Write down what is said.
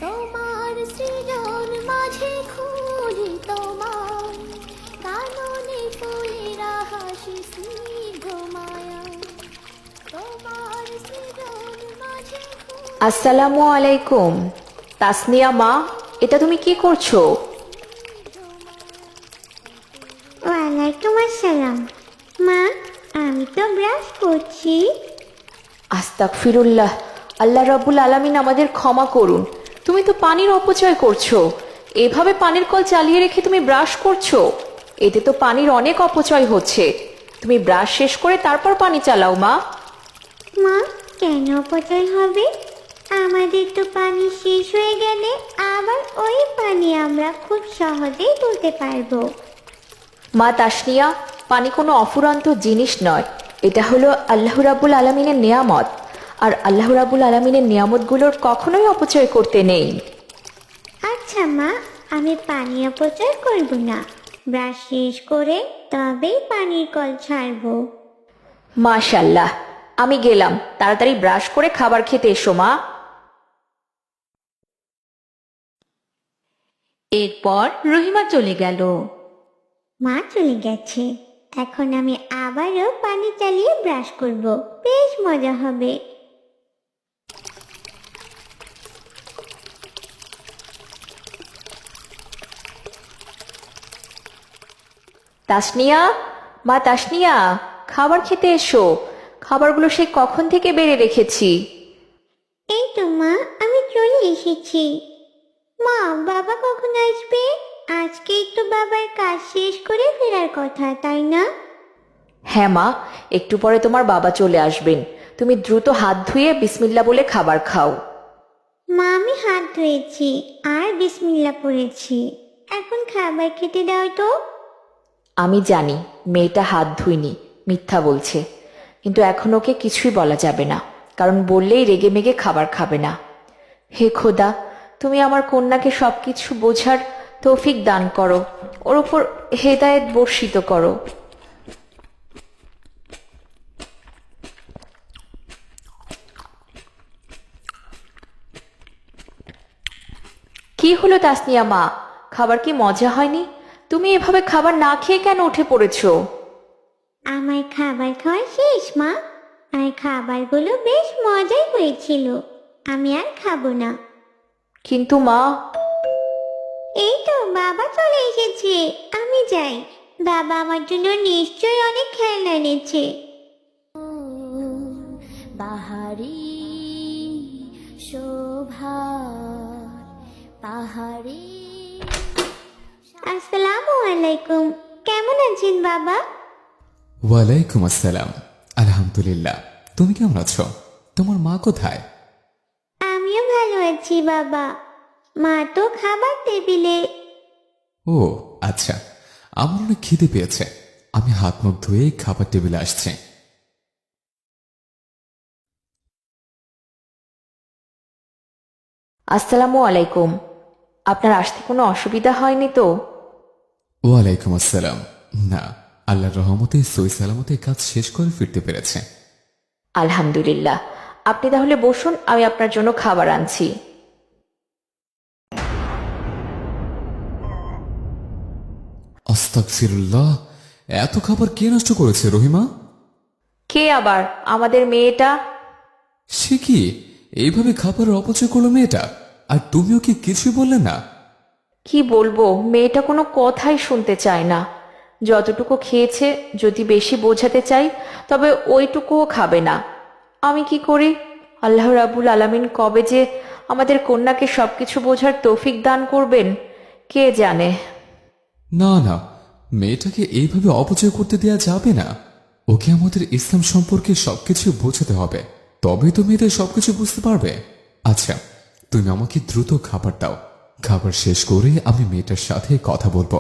তোমার সৃজন মাঝে খুঁজি তোমার কাননে ফুলেরা হাসি স্নিগ্ধ মায়া তোমার সৃজন মাঝে আসসালামু আলাইকুম। তাসনিয়া মা, এটা তুমি কি করছো? ওয়ালাইকুম আসসালাম। মা, আমি তো ব্রাশ করছি। আস্তাগফিরুল্লাহ, আল্লাহ রাব্বুল আলামিন আমাদের ক্ষমা করুন। তুমি তো পানির অপচয় করছো। এভাবে পানির কল চালিয়ে রেখে তুমি ব্রাশ করছো, এতে তো পানির অনেক অপচয় হচ্ছে। তুমি ব্রাশ শেষ করে তারপর পানি চালাও মা। মা, কেন অপচয় হবে? আমাদের তো পানি শেষ হয়ে গেলে আবার ওই পানি আমরা খুব সহজেই তুলতে পারবো। মা তাসনিয়া, পানি কোনো অফুরন্ত জিনিস নয়, এটা হলো আল্লাহ রাব্বুল আলামিনের নেয়ামত। আর আল্লাহ রাব্বুল আলামিনের নিয়ামতগুলোর কখনোই অপচয় করতে নেই। আচ্ছা মা, আমি পানি অপচয় করব না। ব্রাশ শেষ করে তবেই পানির কল ছাড়বো। মাশাল্লাহ, আমি গেলাম। তাড়াতাড়ি ব্রাশ করে খাবার খেতে এসো মা। এরপর রহিমা চলে গেল। মা চলে গেছে, এখন আমি আবারও পানি চালিয়ে ব্রাশ করব, বেশ মজা হবে। তাসনিয়া, মা তাসনিয়া, খাবার খেতে এসো। খাবারগুলো সে কখন থেকে বেড়ে রেখেছি। এই তো মা, আমি চলে এসেছি। মা, বাবা কখন আসবে? আজকেই তো বাবার কাজ শেষ করে ফেরার কথা, তাই না? হ্যাঁ মা, একটু পরে তোমার বাবা চলে আসবেন। তুমি দ্রুত হাত ধুয়ে বিসমিল্লা বলে খাবার খাও। মা, আমি হাত ধুয়েছি আর বিসমিল্লাহ পড়েছি। এখন খাবার খেতে দাও তো। আমি জানি মেয়েটা হাত ধুইনি, মিথ্যা বলছে, কিন্তু এখন ওকে কিছুই বলা যাবে না, কারণ বললেই রেগে মেগে খাবার খাবে না। হে খোদা, তুমি আমার কন্যাকে সবকিছু বোঝার তৌফিক দান করো, ওর উপর হেদায়েত বর্ষিত করো। কি হলো তাসনিয়া মা, খাবার কি মজা হয়নি? তুমি এভাবে খাবার না খেয়ে কেন উঠে পড়েছো? আমার খাবার খাওয়া শেষ মা, আর খাবারগুলো বেশ মজাই হয়েছিল। আমি আর খাবো না। কিন্তু মা। এই তো বাবা চলে এসেছে, আমি যাই। বাবা আমার জন্য নিশ্চয়ই অনেক খেলনা এনেছে। বাহারি শোভা পাহাড়ি। আসসালামু আলাইকুম, কেমন আছেন বাবা? ওয়ালাইকুম আসসালাম। আলহামদুলিল্লাহ। তুমি কেমন আছো? তোমার মা কোথায়? আমিও ভালো আছি বাবা। মা তো খাবার টেবিলে। ও আচ্ছা, আমার অনেক খিদে পেয়েছে। আমি হাত মুখ ধুয়ে খাবার টেবিলে আসছি। আসসালামু আলাইকুম। আপনার আসতে কোনো অসুবিধা হয়নি তো? ওয়ালাইকুম আসসালাম। না, আল্লাহর রহমতে সই সালামতে কাজ শেষ করে ফিরতে পেরেছে। আলহামদুলিল্লাহ। আপনি তাহলে বসুন, আমি আপনার জন্য খাবার আনছি। আস্তাগফিরুল্লাহ, এত খাবার কে নষ্ট করেছে রহিমা? কে আবার? আমাদের মেয়েটা। সে কি এইভাবে খাবারের অপচয় করলো মেয়েটা? আর তুমিও কি কিছুই বললে না? কি বলবো, মেয়েটা কোনো কথাই শুনতে চায় না। যতটুকু খেয়েছে, যদি বেশি বোঝাতে চাই তবে ওইটুকুও খাবে না। আমি কি করি? আল্লাহ রাব্বুল আলামিন কবে যে আমাদের কন্যাকে সবকিছু বোঝার তৌফিক দান করবেন, কে জানে। না না, মেয়েটাকে এইভাবে অপচয় করতে দেয়া যাবে না। ওকে আমাদের ইসলাম সম্পর্কে সবকিছু বোঝাতে হবে, তবেই তো মেয়েদের সবকিছু বুঝতে পারবে। আচ্ছা, তুমি আমাকে দ্রুত খাবার দাও। খাবার শেষ করে আমি মেয়েটার সাথে কথা বলবো।